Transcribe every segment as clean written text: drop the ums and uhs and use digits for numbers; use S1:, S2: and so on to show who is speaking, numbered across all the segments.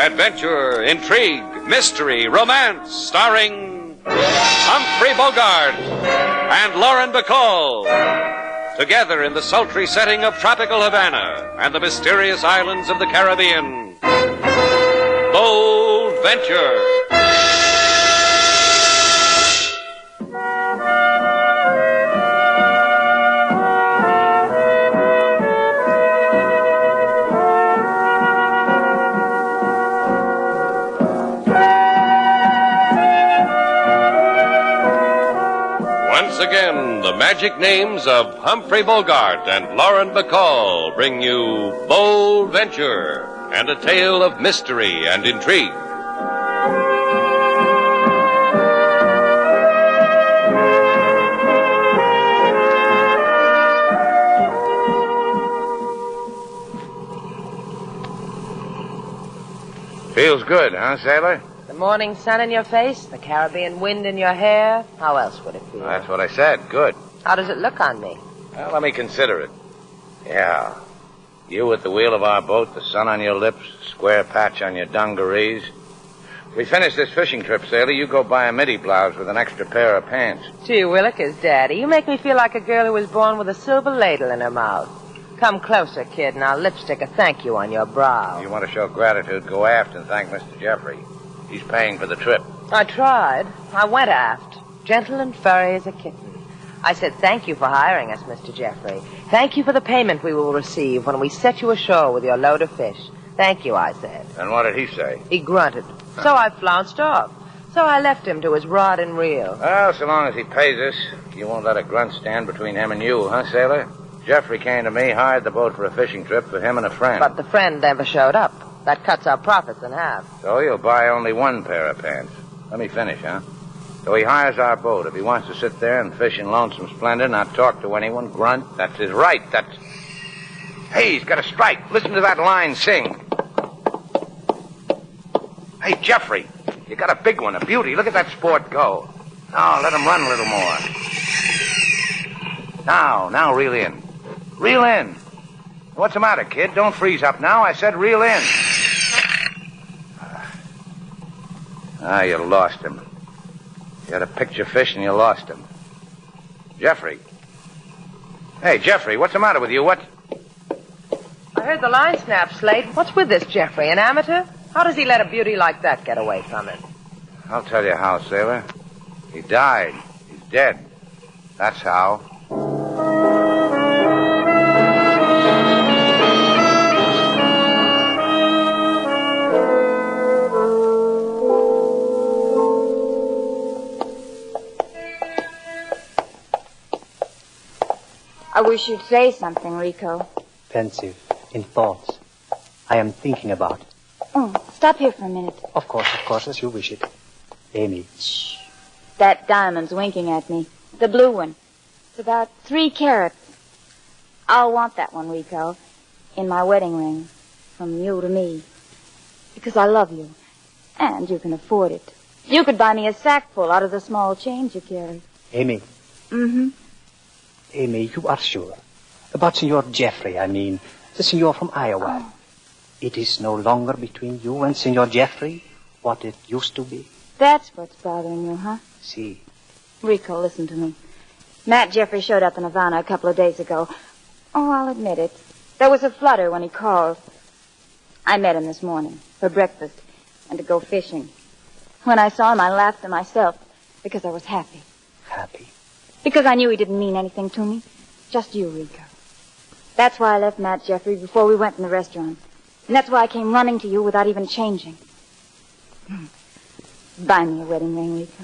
S1: Adventure, intrigue, mystery, romance, starring Humphrey Bogart and Lauren Bacall. Together in the sultry setting of tropical Havana and the mysterious islands of the Caribbean. Bold Venture. Once again, the magic names of Humphrey Bogart and Lauren Bacall bring you Bold Venture and a tale of mystery and intrigue.
S2: Feels good, huh, sailor?
S3: The morning sun in your face, the Caribbean wind in your hair. How else would it feel?
S2: That's what I said. Good.
S3: How does it look on me?
S2: Well, let me consider it. Yeah. You at the wheel of our boat, the sun on your lips, square patch on your dungarees. We finish this fishing trip, sailor. You go buy a midi blouse with an extra pair of pants.
S3: Gee willikers, Daddy. You make me feel like a girl who was born with a silver ladle in her mouth. Come closer, kid, and I'll lipstick a thank you on your brow.
S2: If you want to show gratitude, go aft and thank Mr. Jeffrey. He's paying for the trip.
S3: I tried. I went aft, gentle and furry as a kitten. I said, thank you for hiring us, Mr. Jeffrey. Thank you for the payment we will receive when we set you ashore with your load of fish. Thank you, I said.
S2: And what did he say?
S3: He grunted. So I flounced off. So I left him to his rod and reel.
S2: Well, so long as he pays us, you won't let a grunt stand between him and you, huh, sailor? Jeffrey came to me, hired the boat for a fishing trip for him and a friend.
S3: But the friend never showed up. That cuts our profits in half.
S2: So you'll buy only one pair of pants. Let me finish, huh? So he hires our boat. If he wants to sit there and fish in Lonesome Splendor, not talk to anyone, grunt, that's his right. That's... Hey, he's got a strike. Listen to that line sing. Hey, Jeffrey, you got a big one, a beauty. Look at that sport go. Now, let him run a little more. Now, reel in. Reel in. What's the matter, kid? Don't freeze up now. I said reel in. You lost him. You had a picture fish and you lost him. Jeffrey. Hey, Jeffrey, what's the matter with you? What?
S3: I heard the line snap, Slate. What's with this, Jeffrey? An amateur? How does he let a beauty like that get away from him?
S2: I'll tell you how, sailor. He died. He's dead. That's how.
S4: I wish you'd say something, Rico.
S5: Pensive, in thoughts. I am thinking about.
S4: Oh, stop here for a minute.
S5: Of course, as you wish it. Amy.
S4: Shh. That diamond's winking at me. The blue one. It's about 3 carats. I'll want that one, Rico, in my wedding ring, from you to me. Because I love you, and you can afford it. You could buy me a sackful out of the small change you carry.
S5: Amy.
S4: Mm-hmm.
S5: Amy, you are sure? About Senor Jeffrey, I mean. The senor from Iowa.
S4: Oh.
S5: It is no longer between you and Senor Jeffrey what it used to be.
S4: That's what's bothering you, huh?
S5: See.
S4: Rico, listen to me. Matt Jeffrey showed up in Havana a couple of days ago. Oh, I'll admit it. There was a flutter when he called. I met him this morning for breakfast and to go fishing. When I saw him, I laughed to myself because I was happy.
S5: Happy?
S4: Because I knew he didn't mean anything to me. Just you, Rico. That's why I left Matt Jeffrey before we went in the restaurant. And that's why I came running to you without even changing. Buy me a wedding ring, Rico.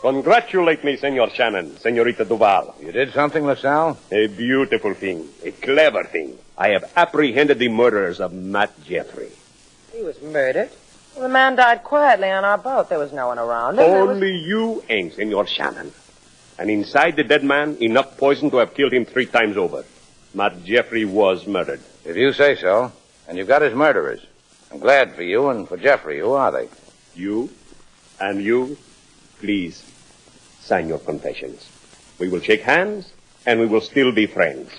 S6: Congratulate me, Senor Shannon, Senorita Duval.
S2: You did something, LaSalle?
S6: A beautiful thing, a clever thing. I have apprehended the murderers of Matt Jeffrey.
S3: He was murdered. Well, the man died quietly on our boat. There was no one around him.
S6: Only you and Senor Shannon. And inside the dead man, enough poison to have killed him 3 times over. Matt Jeffrey was murdered.
S2: If you say so. And you've got his murderers. I'm glad for you and for Jeffrey. Who are they?
S6: You and you, please. Sign your confessions. We will shake hands, and we will still be friends.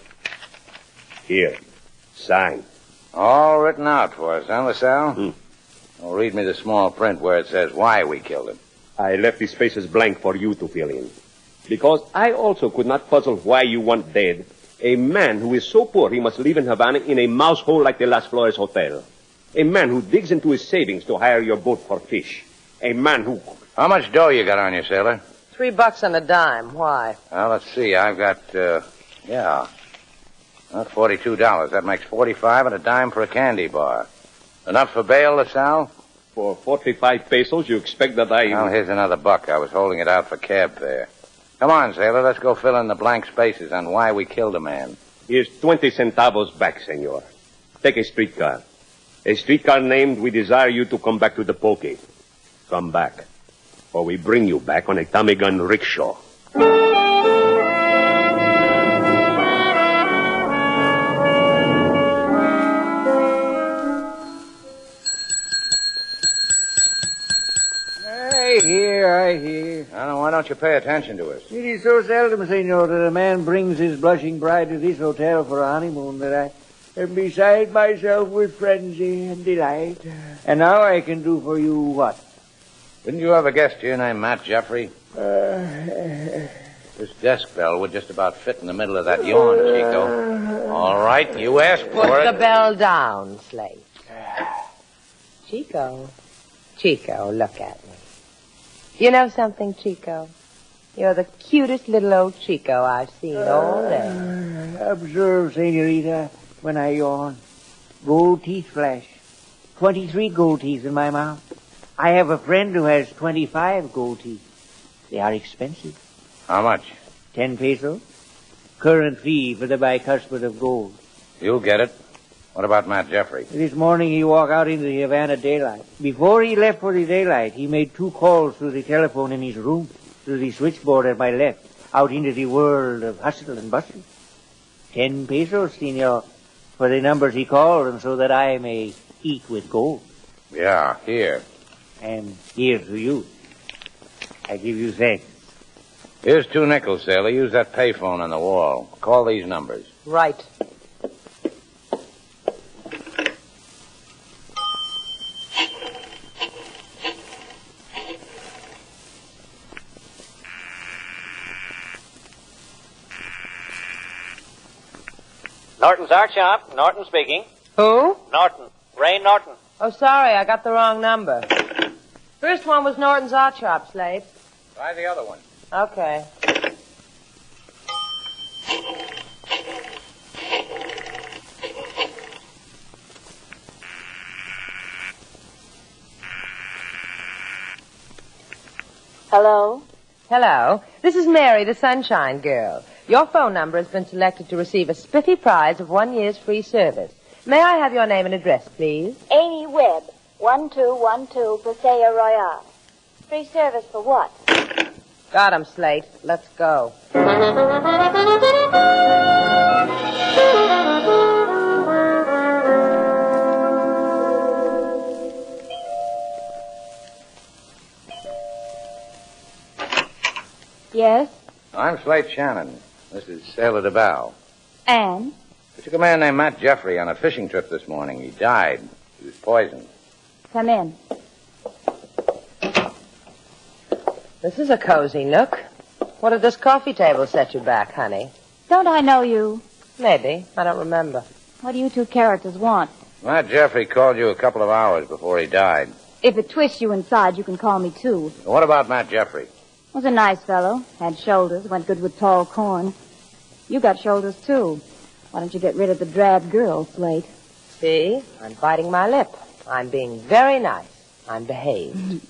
S6: Here, sign.
S2: All written out for us, huh, LaSalle? Well, read me the small print where it says why we killed him.
S6: I left the spaces blank for you to fill in. Because I also could not puzzle why you want dead a man who is so poor he must live in Havana in a mouse hole like the Las Flores Hotel. A man who digs into his savings to hire your boat for fish. A man who...
S2: How much dough you got on you, sailor?
S3: $3 and a dime. Why?
S2: Well, let's see. I've got, about $42. That makes 45 and a dime for a candy bar. Enough for bail, LaSalle?
S6: For 45 pesos, you expect that I...
S2: Well, here's another buck. I was holding it out for cab fare. Come on, sailor. Let's go fill in the blank spaces on why we killed a man.
S6: Here's 20 centavos back, senor. Take a streetcar. A streetcar named We Desire You to Come Back to the Pokey. Come back. Or we bring you back on a Tommy gun rickshaw.
S7: I hear.
S2: Now, why don't you pay attention to us?
S7: It is so seldom, senor, that a man brings his blushing bride to this hotel for a honeymoon that I am beside myself with frenzy and delight. And now I can do for you what?
S2: Didn't you ever guess your name, Matt Jeffrey? This desk bell would just about fit in the middle of that yawn, Chico. All right, you asked for
S3: Put
S2: it.
S3: the bell down, Slate. Chico, look at me. You know something, Chico? You're the cutest little old Chico I've seen all day.
S7: Observe, senorita, when I yawn. Gold teeth flash. 23 gold teeth in my mouth. I have a friend who has 25 gold teeth. They are expensive.
S2: How much?
S7: 10 pesos. Current fee for the bicuspid of gold.
S2: You'll get it. What about Matt Jeffrey?
S7: This morning he walked out into the Havana daylight. Before he left for the daylight, he made 2 calls through the telephone in his room, through the switchboard at my left, out into the world of hustle and bustle. 10 pesos, senor, for the numbers he called, and so that I may eat with gold.
S2: Yeah, here.
S7: And here to you. I give you thanks.
S2: Here's 2 nickels, sailor. Use that payphone on the wall. Call these numbers.
S3: Right.
S8: Norton's Art Shop. Norton speaking.
S3: Who?
S8: Norton. Ray Norton.
S3: Oh, sorry, I got the wrong number. First one was Norton's Art Shop, Slade.
S2: Try the other one.
S3: Okay.
S4: Hello?
S3: Hello. This is Mary, the Sunshine Girl. Your phone number has been selected to receive a spiffy prize of 1 year's free service. May I have your name and address, please?
S4: Amy Webb, 1212 Paseo Royale. Free service for what?
S3: Got him, Slate. Let's go.
S4: Yes?
S2: I'm Slate Shannon. This is Sailor DeBow.
S4: And?
S2: We took a man named Matt Jeffrey on a fishing trip this morning. He died. He was poisoned.
S4: Come in.
S3: This is a cozy nook. What did this coffee table set you back, honey?
S4: Don't I know you?
S3: Maybe. I don't remember.
S4: What do you 2 characters want?
S2: Matt Jeffrey called you a couple of hours before he died.
S4: If it twists you inside, you can call me too.
S2: What about Matt Jeffrey?
S4: Was a nice fellow. Had shoulders. Went good with tall corn. You got shoulders too. Why don't you get rid of the drab girl, Slate?
S3: See? I'm biting my lip. I'm being very nice. I'm behaved.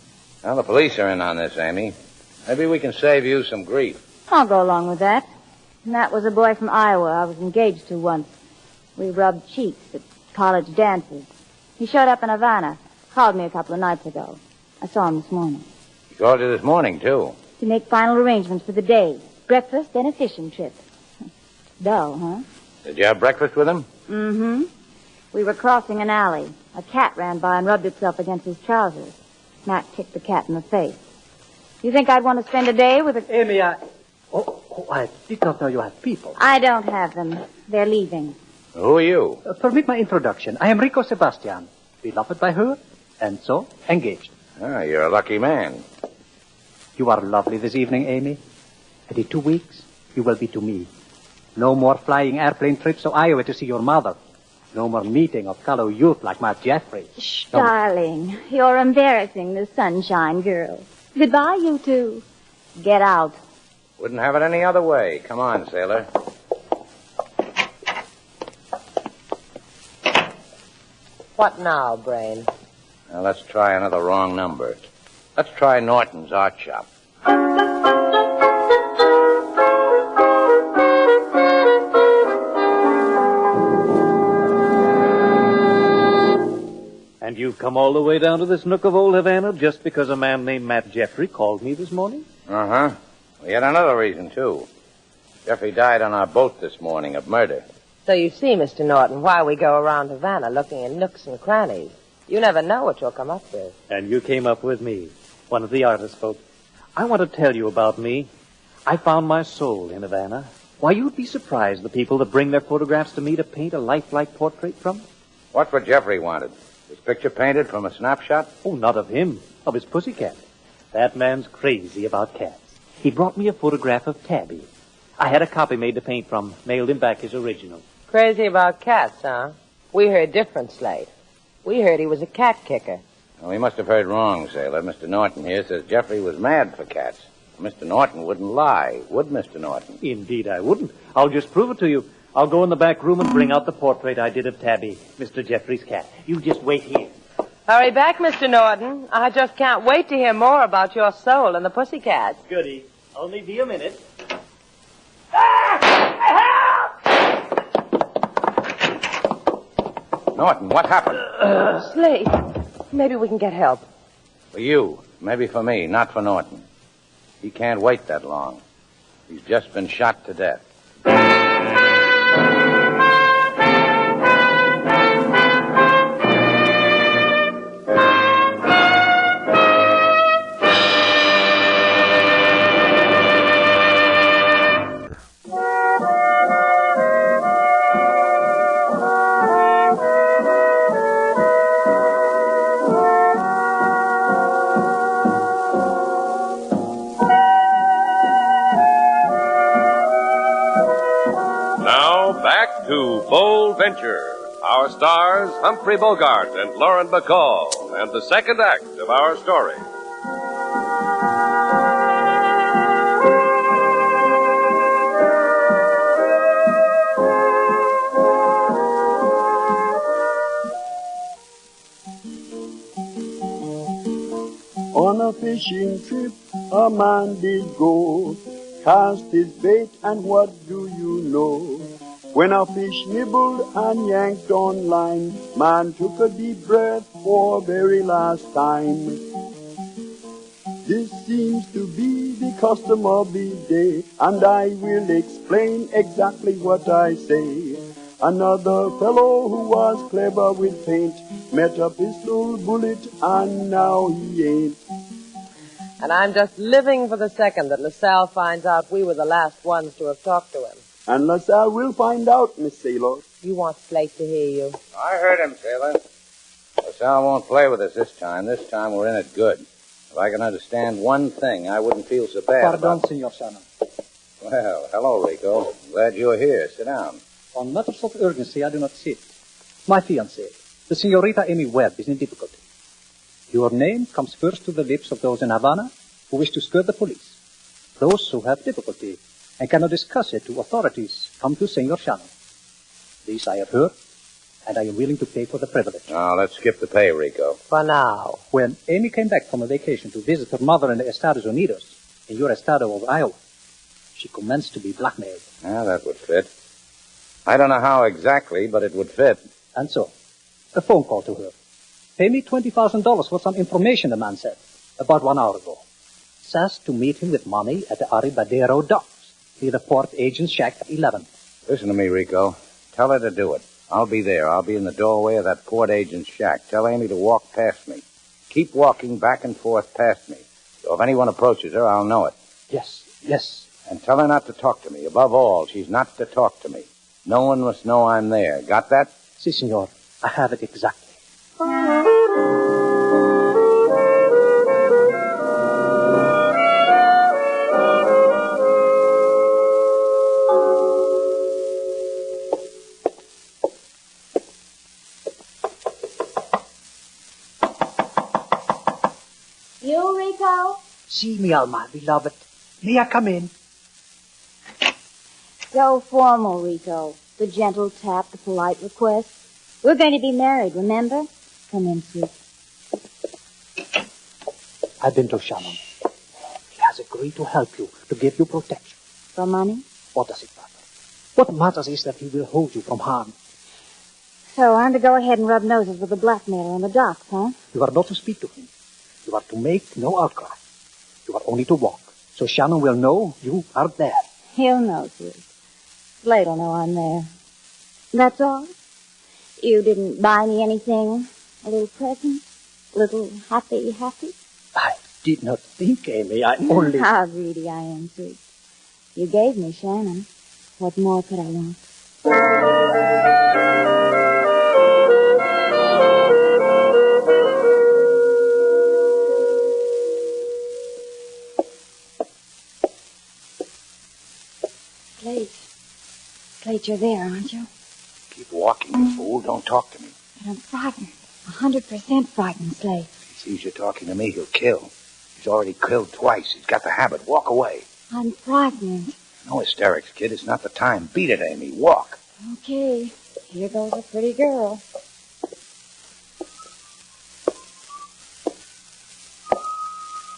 S2: Well, the police are in on this, Amy. Maybe we can save you some grief.
S4: I'll go along with that. And that was a boy from Iowa I was engaged to once. We rubbed cheeks at college dances. He showed up in Havana. Called me a couple of nights ago. I saw him this morning.
S2: He called you this morning, too.
S4: To make final arrangements for the day. Breakfast, then a fishing trip. Dull, huh?
S2: Did you have breakfast with him?
S4: Mm-hmm. We were crossing an alley. A cat ran by and rubbed itself against his trousers. Matt kicked the cat in the face. You think I'd want to spend a day with a...
S5: Amy, I did not know you had people.
S4: I don't have them. They're leaving.
S2: Who are you?
S5: Permit my introduction. I am Rico Sebastian, beloved by her, and so engaged.
S2: Ah, you're a lucky man.
S5: You are lovely this evening, Amy. And in 2 weeks, you will be to me. No more flying airplane trips to Iowa to see your mother. No more meeting of fellow youth like my Jeffrey.
S4: Shh, darling. You're embarrassing the sunshine girl. Goodbye, you two. Get out.
S2: Wouldn't have it any other way. Come on, sailor.
S3: What now, Brain?
S2: Now, let's try another wrong number. Let's try Norton's art shop.
S9: And you've come all the way down to this nook of old Havana just because a man named Matt Jeffrey called me this morning?
S2: Uh-huh. We had another reason, too. Jeffrey died on our boat this morning of murder.
S3: So you see, Mr. Norton, why we go around Havana looking in nooks and crannies. You never know what you'll come up with.
S9: And you came up with me, one of the artist folk. I want to tell you about me. I found my soul in Havana. Why, you'd be surprised, the people that bring their photographs to me to paint a lifelike portrait from.
S2: What's what Jeffrey wanted? His picture painted from a snapshot?
S9: Oh, not of him, of his pussycat. That man's crazy about cats. He brought me a photograph of Tabby. I had a copy made to paint from, mailed him back his original.
S3: Crazy about cats, huh? We heard different, Slate. We heard he was a cat kicker.
S2: Well, we must have heard wrong, sailor. Mr. Norton here says Jeffrey was mad for cats. Mr. Norton wouldn't lie, would Mr. Norton?
S9: Indeed I wouldn't. I'll just prove it to you. I'll go in the back room and bring out the portrait I did of Tabby, Mr. Jeffrey's cat. You just wait here.
S3: Hurry back, Mr. Norton. I just can't wait to hear more about your soul and the pussycat.
S9: Goody. Only be a minute.
S2: Norton, what happened?
S3: Slate, maybe we can get help.
S2: For you. Maybe for me, not for Norton. He can't wait that long. He's just been shot to death.
S1: Back to Bold Venture. Our stars, Humphrey Bogart and Lauren Bacall, and the second act of our story.
S10: On a fishing trip, a man did go, cast his bait, and what do you know? When a fish nibbled and yanked on line, man took a deep breath for very last time. This seems to be the custom of the day, and I will explain exactly what I say. Another fellow who was clever with paint met a pistol bullet, and now he ain't.
S3: And I'm just living for the second that LaSalle finds out we were the last ones to have talked to him.
S10: And LaSalle will find out, Miss Sailor.
S3: You want Slate to hear you.
S2: I heard him, sailor. LaSalle won't play with us this time. This time we're in it good. If I can understand one thing, I wouldn't feel so bad
S5: Pardon,
S2: about...
S5: Senor Shannon.
S2: Well, hello, Rico. Glad you're here. Sit down.
S5: On matters of urgency, I do not sit. My fiancée, the Senorita Amy Webb, is in difficulty. Your name comes first to the lips of those in Havana who wish to skirt the police. Those who have difficulty and cannot discuss it to authorities come to Senor Shannon. This I have heard, and I am willing to pay for the privilege.
S2: Now, let's skip the pay, Rico.
S3: For now.
S5: When Amy came back from a vacation to visit her mother in the Estados Unidos, in your estado of Iowa, she commenced to be blackmailed.
S2: Ah, that would fit. I don't know how exactly, but it would fit.
S5: And so, a phone call to her. Pay me $20,000 for some information, the man said, about 1 hour ago. Says to meet him with money at the Arribadero docks, near the port agent's shack at 11.
S2: Listen to me, Rico. Tell her to do it. I'll be there. I'll be in the doorway of that port agent's shack. Tell Amy to walk past me. Keep walking back and forth past me. So if anyone approaches her, I'll know it.
S5: Yes.
S2: And tell her not to talk to me. Above all, she's not to talk to me. No one must know I'm there. Got that?
S5: Si, senor. I have it exactly.
S4: You, Rico?
S11: Si, mi alma, beloved. May I come in?
S4: So formal, Rico. The gentle tap, the polite request. We're going to be married, remember? Come in, sweet.
S5: I've been to Shannon. He has agreed to help you, to give you protection.
S4: For money?
S5: What does it matter? What matters is that he will hold you from harm.
S4: So I'm to go ahead and rub noses with the blackmailer on the docks, huh?
S5: You are not to speak to him. You are to make no outcry. You are only to walk. So Shannon will know you are there.
S4: He'll know, sweet. Slate'll know I'm there. That's all? You didn't buy me anything? A little present? A little happy?
S5: I did not think, Amy. I only...
S4: How greedy I am, sweet. You gave me Shannon. What more could I want? Slate, you're there, aren't you?
S2: Keep walking, you fool. Don't talk to me.
S4: But I'm frightened. 100% frightened, Slate.
S2: If he sees you talking to me, he'll kill. He's already killed twice. He's got the habit. Walk away.
S4: I'm frightened.
S2: No hysterics, kid. It's not the time. Beat it, Amy. Walk.
S4: Okay. Here goes a pretty girl.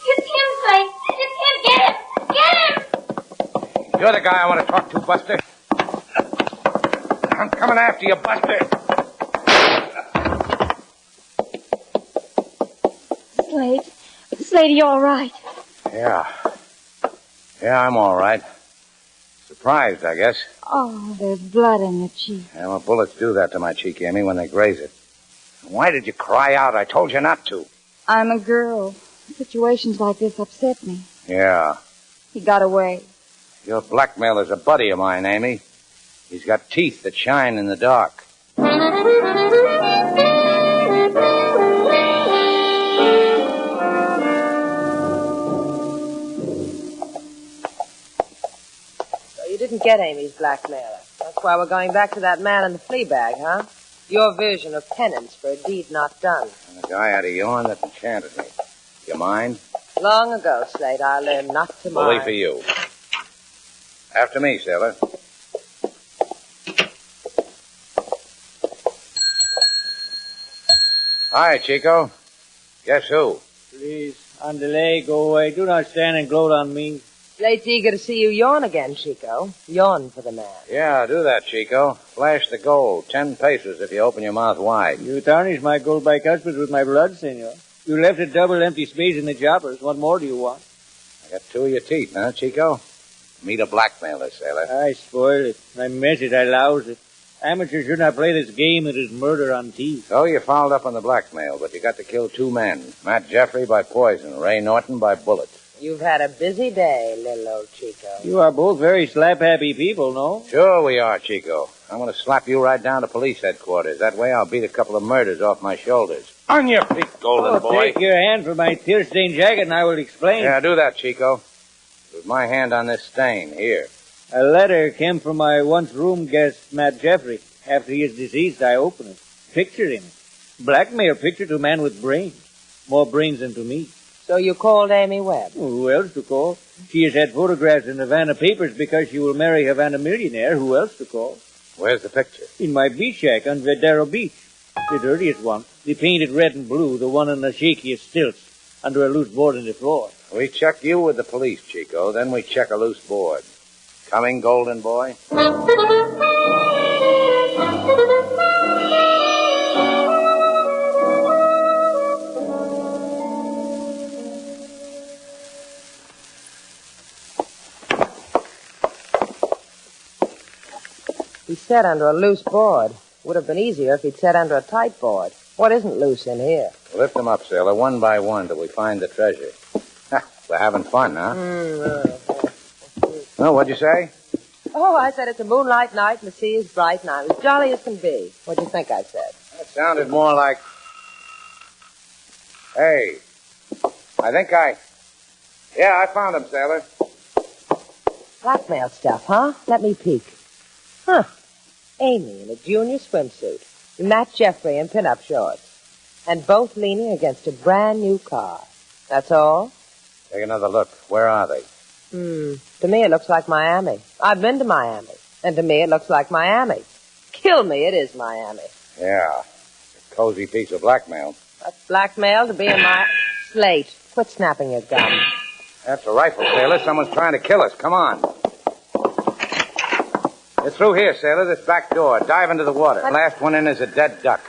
S12: It's him, Slate. It's him. Get him. Get him.
S2: You're the guy I want to talk to, Buster. I'm coming after you, Buster.
S4: Slate, are you all right?
S2: Yeah, I'm all right. Surprised, I guess.
S4: Oh, there's blood in your cheek.
S2: Yeah, well, bullets do that to my cheek, Amy, when they graze it. Why did you cry out? I told you not to.
S4: I'm a girl. Situations like this upset me.
S2: Yeah.
S4: He got away.
S2: Your blackmailer's a buddy of mine, Amy. He's got teeth that shine in the dark.
S3: So you didn't get Amy's blackmailer. That's why we're going back to that man in the flea bag, huh? Your version of penance for a deed not done.
S2: And the guy had a yarn that enchanted me. You mind?
S3: Long ago, Slate, I learned not to mind.
S2: Bully for you. After me, sailor. Hi, Chico. Guess who?
S7: Please, on delay, go away. Do not stand and gloat on me.
S3: Slate's eager to see you yawn again, Chico. Yawn for the man.
S2: Yeah, do that, Chico. Flash the gold. 10 pesos if you open your mouth wide.
S7: You tarnished my gold by customs with my blood, senor. You left a double empty space in the choppers. What more do you want?
S2: I got 2 of your teeth, huh, Chico? Meet a blackmailer, sailor.
S7: I spoiled it. I mess it. I louse it. Amateurs should not play this game. It is murder on teeth.
S2: So you fouled up on the blackmail, but you got to kill 2 men. Matt Jeffrey by poison, Ray Norton by bullet.
S3: You've had a busy day, little old Chico.
S7: You are both very slap-happy people, no?
S2: Sure we are, Chico. I'm going to slap you right down to police headquarters. That way I'll beat a couple of murders off my shoulders. On your feet, golden boy.
S7: Take your hand from my tear-stained jacket and I will explain.
S2: Yeah, do that, Chico. With my hand on this stain, here.
S7: A letter came from my once room guest, Matt Jeffrey. After he is deceased, I open it. Picture in it. Blackmail picture to a man with brains. More brains than to me.
S3: So you called Amy Webb?
S7: Well, who else to call? She has had photographs in Havana papers because she will marry a Havana millionaire. Who else to call?
S2: Where's the picture?
S7: In my beach shack on Vedero Beach. The dirtiest one. The painted red and blue. The one on the shakiest stilts. Under a loose board in the floor.
S2: We check you with the police, Chico. Then we check a loose board. Coming, golden boy?
S3: He sat under a loose board. Would have been easier if he'd sat under a tight board. What isn't loose in here?
S2: Lift them up, sailor, one by one, till we find the treasure. Ha! for having fun, huh? Oh, what'd you say?
S3: Oh, I said it's a moonlight night and the sea is bright and I'm as jolly as can be. What'd you think I said?
S2: That sounded more like... Hey, Yeah, I found him, sailor.
S3: Blackmail stuff, huh? Let me peek. Huh. Amy in a junior swimsuit. Matt Jeffrey in pin-up shorts. And both leaning against a brand new car. That's all?
S2: Take another look. Where are they?
S3: To me it looks like Miami. I've been to Miami. And to me it looks like Miami. Kill me, it is Miami.
S2: Yeah. A cozy piece of blackmail.
S3: That's blackmail to be in my... Slate, quit snapping your gum.
S2: That's a rifle, sailor. Someone's trying to kill us. Come on. They're through here, sailor. This back door. Dive into the water. The last one in is a dead duck.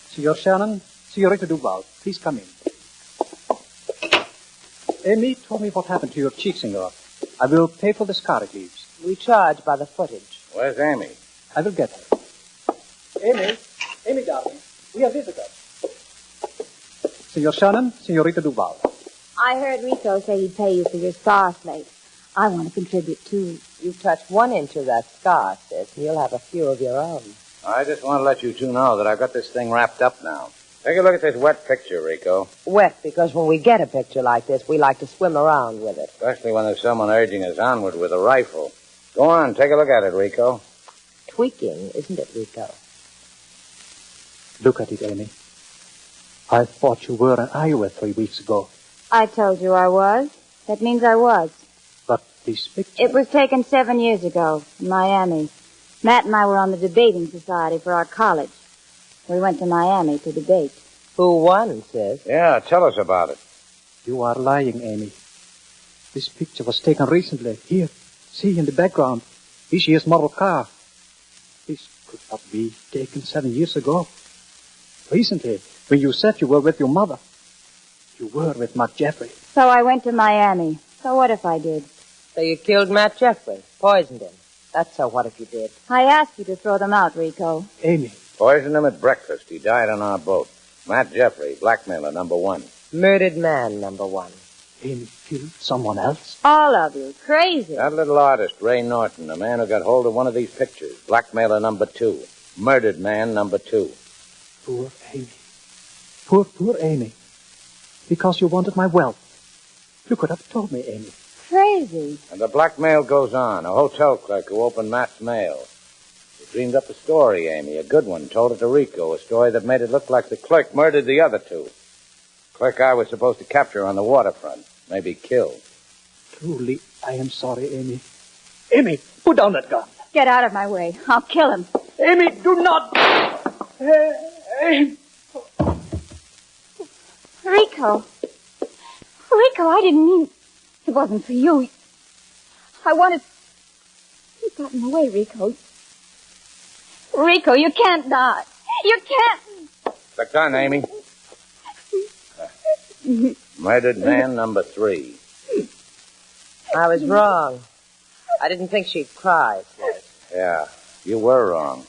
S5: Senor Shannon, Senorita Duval, please come in. Amy told me what happened to your cheek, senor. I will pay for the scar it leaves.
S3: We charge by the footage.
S2: Where's Amy?
S5: I will get her. Amy, darling, we have visitors. Senor Shannon, Senorita Duval.
S4: I heard Rico say he'd pay you for your scar slate. I want to contribute, too.
S3: You touch 1 inch of that scar, sis, and you'll have a few of your own.
S2: I just want to let you two know that I've got this thing wrapped up now. Take a look at this wet picture, Rico.
S3: Wet, because when we get a picture like this, we like to swim around with it.
S2: Especially when there's someone urging us onward with a rifle. Go on, take a look at it, Rico.
S3: Tweaking, isn't it, Rico?
S5: Look at it, Amy. I thought you were in Iowa 3 weeks ago.
S4: I told you I was. That means I was.
S5: But this picture...
S4: It was taken 7 years ago in Miami. Matt and I were on the debating society for our college. We went to Miami to debate.
S3: Who won, sis?
S2: Yeah, tell us about it.
S5: You are lying, Amy. This picture was taken recently. Here, see in the background. This year's model car. This could not be taken 7 years ago. Recently, when you said you were with your mother, you were with Matt Jeffrey.
S4: So I went to Miami. So what if I did?
S3: So you killed Matt Jeffrey, poisoned him. That's so what if you did.
S4: I asked you to throw them out, Rico.
S5: Amy.
S2: Poisoned him at breakfast. He died on our boat. Matt Jeffrey, blackmailer number 1.
S3: Murdered man number 1.
S5: Amy killed someone else?
S4: All of you. Crazy.
S2: That little artist, Ray Norton, the man who got hold of one of these pictures. Blackmailer number 2. Murdered man number 2.
S5: Poor Amy. Poor Amy. Because you wanted my wealth. You could have told me, Amy.
S4: Crazy.
S2: And the blackmail goes on. A hotel clerk who opened Matt's mail. He dreamed up a story, Amy, a good one. Told it to Rico, a story that made it look like the clerk murdered the other two. Clerk I was supposed to capture on the waterfront. Maybe kill.
S5: Truly, I am sorry, Amy. Amy, put down that gun.
S4: Get out of my way. I'll kill him.
S5: Amy, do not.
S4: Rico. Rico, I didn't mean... It wasn't for you. I wanted... You got in the way, Rico. Rico, you can't die. You can't...
S2: The gun, Amy. Murdered man number 3.
S3: I was wrong. I didn't think she'd cry, Slate.
S2: Yeah, you were wrong.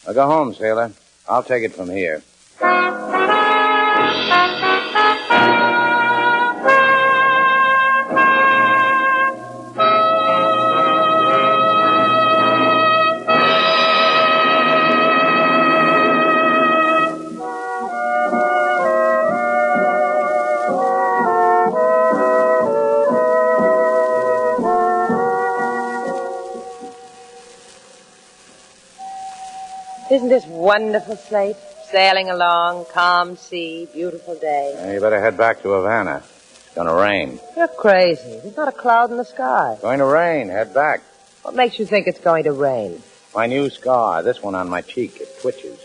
S2: Now go home, sailor. I'll take it from here.
S3: Isn't this wonderful, Slate? Sailing along, calm sea, beautiful day.
S2: Now, you better head back to Havana. It's going to rain.
S3: You're crazy. There's not a cloud in the sky.
S2: It's going to rain. Head back.
S3: What makes you think it's going to rain?
S2: My new scar, this one on my cheek, it twitches.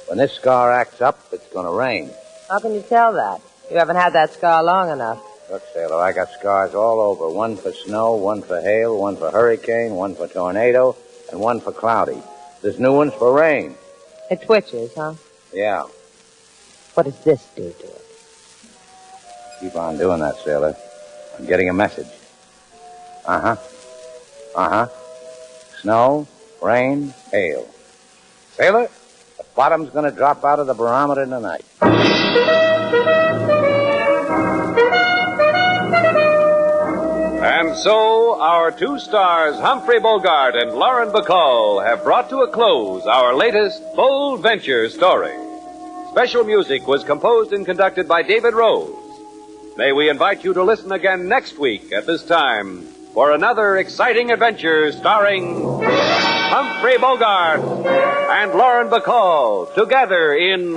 S2: When this scar acts up, it's going to rain.
S3: How can you tell that? You haven't had that scar long enough.
S2: Look, sailor, I got scars all over. One for snow, one for hail, one for hurricane, one for tornado, and one for cloudy. There's new ones for rain.
S3: It twitches, huh?
S2: Yeah.
S3: What does this do to it?
S2: Keep on doing that, sailor. I'm getting a message. Uh-huh. Uh-huh. Snow, rain, hail. Sailor, the bottom's going to drop out of the barometer tonight.
S1: And so, our two stars, Humphrey Bogart and Lauren Bacall, have brought to a close our latest Bold Venture story. Special music was composed and conducted by David Rose. May we invite you to listen again next week at this time for another exciting adventure starring Humphrey Bogart and Lauren Bacall together in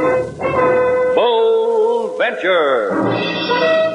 S1: Bold Venture.